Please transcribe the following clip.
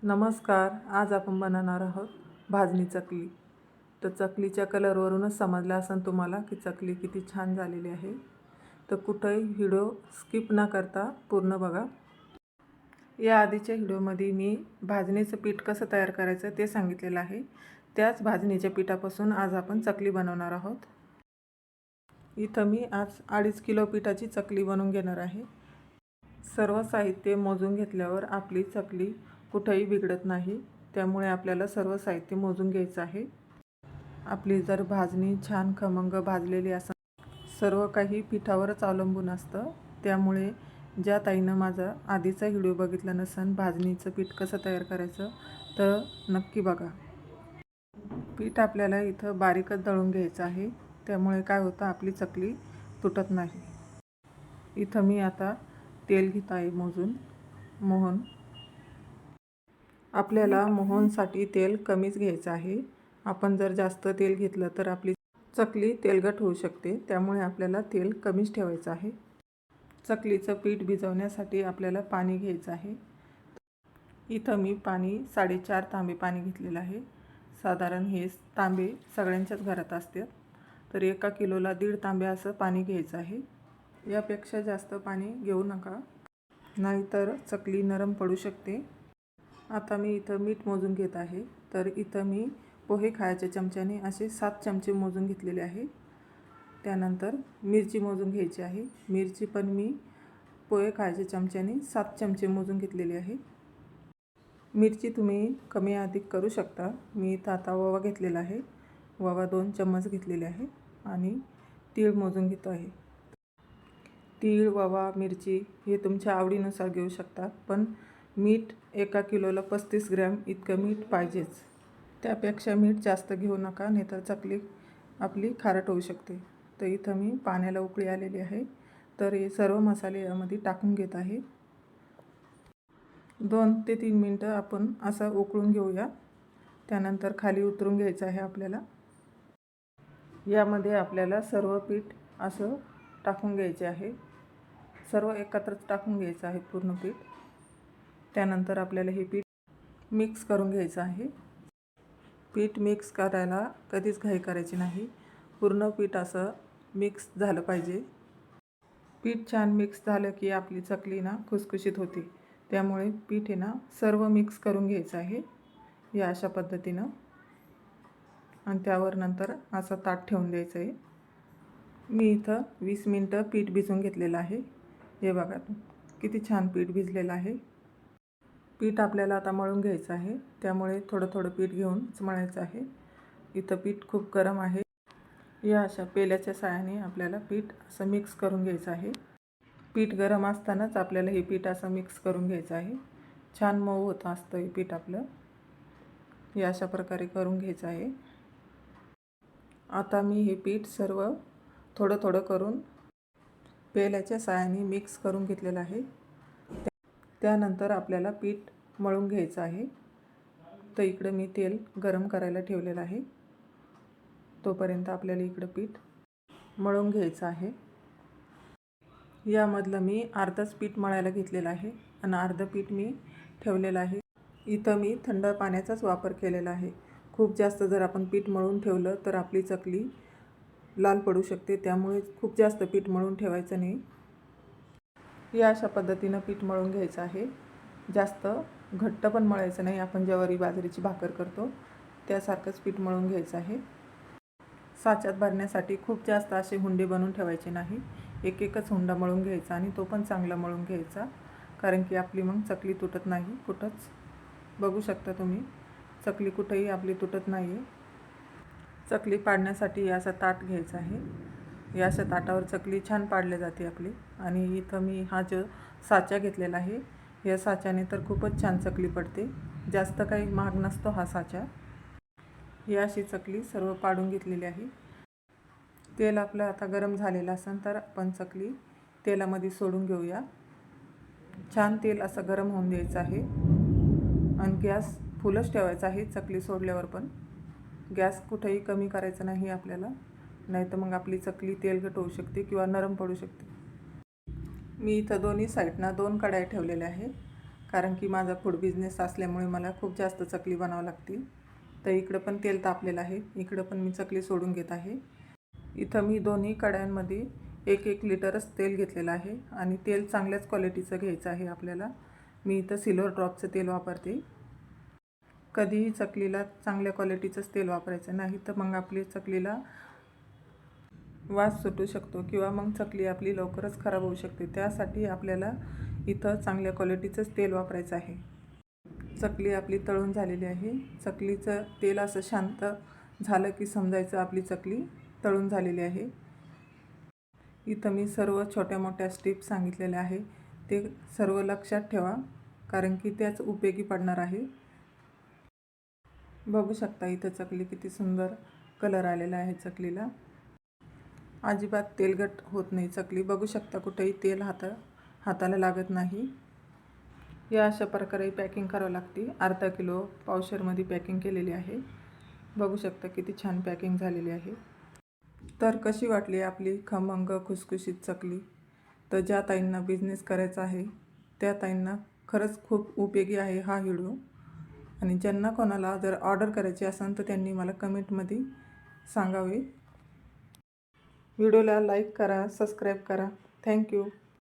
नमस्कार. आज आपण बनवणार आहोत भाजणी चकली. तर चकलीच्या कलरवरूनच समजलं असेल तुम्हाला की चकली किती छान झालेली आहे. तर कुठेही व्हिडिओ स्किप न करता पूर्ण बघा. या आधीच्या व्हिडिओमध्ये मी भाजणीचं पीठ कसं तयार करायचं ते सांगितलेलं आहे. त्याच भाजणीच्या पिठापासून आज आपण चकली बनवणार आहोत. इथं मी आज 2.5 किलो पिठाची चकली बनवून घेणार आहे. सर्व साहित्य मोजून घेतल्यावर आपली चकली कुठेही बिघडत नाही. त्यामुळे आपल्याला सर्व साहित्य मोजून घ्यायचं आहे. आपली जर भाजणी छान खमंग भाजलेली असेल, सर्व काही पिठावरच अवलंबून असतं. त्यामुळे ज्या ताईनं माझा आधीचा व्हिडिओ बघितला नसेल भाजणीचं पीठ कसं तयार करायचं तर नक्की बघा. पीठ आपल्याला इथं बारीकच दळून घ्यायचं आहे. त्यामुळे काय होतं, आपली चकली तुटत नाही. इथं मी आता तेल घेत आहे मोहन. आपल्याला मोहनसाठी तेल कमीच घ्यायचं आहे. आपण जर जास्त तेल घेतलं तर आपली चकली तेलकट होऊ शकते. त्यामुळे आपल्याला तेल कमीच ठेवायचं आहे. चकलीचं पीठ भिजवण्यासाठी आपल्याला पाणी घ्यायचं आहे. इथं मी 4.5 तांबे पाणी घेतलेलं आहे. साधारण हे तांबे सगळ्यांच्याच घरात असतात. तर 1 किलोला 1.5 तांबे असं पाणी घ्यायचं आहे. यापेक्षा जास्त पाणी घेऊ नका, नाहीतर चकली नरम पडू शकते. आता मी इथं मीठ मोजून घेत आहे. तर इथं मी पोहे खायच्या चमच्याने असे 7 चमचे मोजून घेतलेले आहे. त्यानंतर मिरची मोजून घ्यायची आहे. मिरची पण मी पोहे खायच्या चमच्याने 7 चमचे मोजून घेतलेली आहे. मिरची तुम्ही कमी अधिक करू शकता. मी इथं आता ओवा घेतलेला आहे. ओवा 2 चम्मच घेतलेले आहे. आणि तीळ मोजून घेतो आहे. तीळ, ओवा, मिरची हे तुमच्या आवडीनुसार घेऊ शकता. पण मीठ 1 किलोला 35 ग्रॅम इतकं मीठ पाहिजेच. त्यापेक्षा मीठ जास्त घेऊ नका, नाहीतर चकली आपली खारट होऊ शकते. तर इथं मी पाण्याला उकळी आलेली आहे. तर हे सर्व मसाले यामध्ये टाकून घेत आहे. 2 ते 3 मिनटं आपण असं उकळून घेऊया. त्यानंतर खाली उतरून घ्यायचं आहे आपल्याला. यामध्ये आपल्याला सर्व पीठ असं टाकून घ्यायचे आहे. सर्व एकत्रच टाकून घ्यायचं आहे पूर्ण पीठ. त्यानंतर आपल्याला हे पीठ मिक्स करून घ्यायचं आहे. पीठ मिक्स करायला कधीच घाई करायची नाही. पूर्ण पीठ असं मिक्स झालं पाहिजे. पीठ छान मिक्स झालं की आपली चकली ना खुसखुशीत होते. त्यामुळे पीठ आहे ना सर्व मिक्स करून घ्यायचं आहे या अशा पद्धतीनं. आणि त्यावर नंतर असं ताट ठेवून द्यायचं आहे. मी इथं 20 मिनटं पीठ भिजवून घेतलेलं आहे. हे बघा किती छान पीठ भिजलेलं आहे. पीठ आपल्याला आता मळून घ्यायचं आहे. त्यामुळे थोडं पीठ घेऊनच मळायचं आहे. इथं पीठ खूप गरम आहे. या अशा पेल्याच्या साहाय्याने आपल्याला पीठ असं मिक्स करून घ्यायचं आहे. पीठ गरम असतानाच आपल्याला हे पीठ असं मिक्स करून घ्यायचं आहे. छान मऊ होतं असतं हे पीठ आपलं. या अशा प्रकारे करून घ्यायचं आहे. आता मी हे पीठ सर्व थोडं करून पेल्याच्या साहाय्याने मिक्स करून घेतलेलं आहे. त्यानंतर आपल्याला पीठ मळून घ्यायचं आहे. तर इकडं मी तेल गरम करायला ठेवलेलं आहे. तोपर्यंत आपल्याला इकडं पीठ मळून घ्यायचं आहे. यामधलं मी अर्धच पीठ मळायला घेतलेलं आहे आणि अर्धं पीठ मी ठेवलेलं आहे. इथं मी थंड पाण्याचाच वापर केलेला आहे. खूप जास्त जर आपण पीठ मळून ठेवलं तर आपली चकली लाल पडू शकते. त्यामुळे खूप जास्त पीठ मळून ठेवायचं नाही. या अशा पद्धतीनं पीठ मळून घ्यायचं आहे. जास्त घट्ट पण मळायचं नाही. आपण ज्वारी बाजरीची भाकर करतो त्यासारखंच पीठ मळून घ्यायचं आहे. साच्यात भरण्यासाठी खूप जास्त असे हुंडे बनवून ठेवायचे नाही. एकच हुंडा मळून घ्यायचा आणि तो पण चांगला मळून घ्यायचा, कारण की आपली मग चकली तुटत नाही कुठंच. बघू शकता तुम्ही चकली कुठेही आपली तुटत नाही आहे. चकली पाडण्यासाठी असं ताट घ्यायचं आहे. या अशा ताटावर चकली छान पाडली जाते आपली. आणि इथं मी हा जो साचा घेतलेला आहे, या साच्याने तर खूपच छान चकली पडते. जास्त काही महाग नसतो हा साचा. ही अशी चकली सर्व पाडून घेतलेली आहे. तेल आपलं आता गरम झालेलं असेल तर आपण चकली तेलामध्ये सोडून घेऊया. छान तेल असं गरम होऊन द्यायचं आहे आणि गॅस फुलच ठेवायचा आहे. चकली सोडल्यावर पण गॅस कुठेही कमी करायचं नाही आपल्याला, नाहीतर मग आपली चकली तेलकट होऊ शकते किंवा नरम पडू शकते. मी इथं दोन्ही साईडना 2 कढया ठेवलेल्या आहे, कारण की माझा फूड बिझनेस असल्यामुळे मला खूप जास्त चकली बनावं लागते. तर इकडं पण तेल तापलेलं आहे, इकडं पण मी चकली सोडून घेत आहे. इथं मी दोन्ही कढयांमध्ये 1-1 लिटरच तेल घेतलेलं आहे आणि तेल चांगल्याच क्वालिटीचं घ्यायचं आहे आपल्याला. मी इथं सिल्वर ड्रॉपचं तेल वापरते. कधीही चकलीला चांगल्या क्वालिटीचंच तेल वापरायचं, नाही तर मग आपली चकलीला वास सुटू शकतो किंवा मग चकली आपली लवकरच खराब होऊ शकते. त्यासाठी आपल्याला इथं चांगल्या क्वालिटीचंच तेल वापरायचं आहे. चकली आपली तळून झालेली आहे. चकलीचं तेल असं शांत झालं की समजायचं आपली चकली तळून झालेली आहे. इथं मी सर्व छोट्या मोठ्या स्टेप सांगितलेल्या आहे, ते सर्व लक्षात ठेवा, कारण की त्याच उपयोगी पडणार आहे. बघू शकता इथं चकली किती सुंदर कलर आलेला आहे चकलीला. अजिबात तेलकट होत नाही चकली. बघू शकता कुठेही तेल हाताला लागत नाही. या अशा प्रकारे पॅकिंग करावं लागते. अर्धा किलो पावशेरमध्ये पॅकिंग केलेली आहे. बघू शकता किती छान पॅकिंग झालेली आहे. तर कशी वाटली आपली खमंग खुसखुशीत चकली? तर ज्या ताईंना बिझनेस करायचा आहे त्या ताईंना खरंच खूप उपयोगी आहे हा व्हिडिओ. आणि ज्यांना कोणाला जर ऑर्डर करायची असेल तर त्यांनी मला कमेंटमध्ये सांगावे. व्हिडिओला लाईक करा, सबस्क्राईब करा. थँक्यू.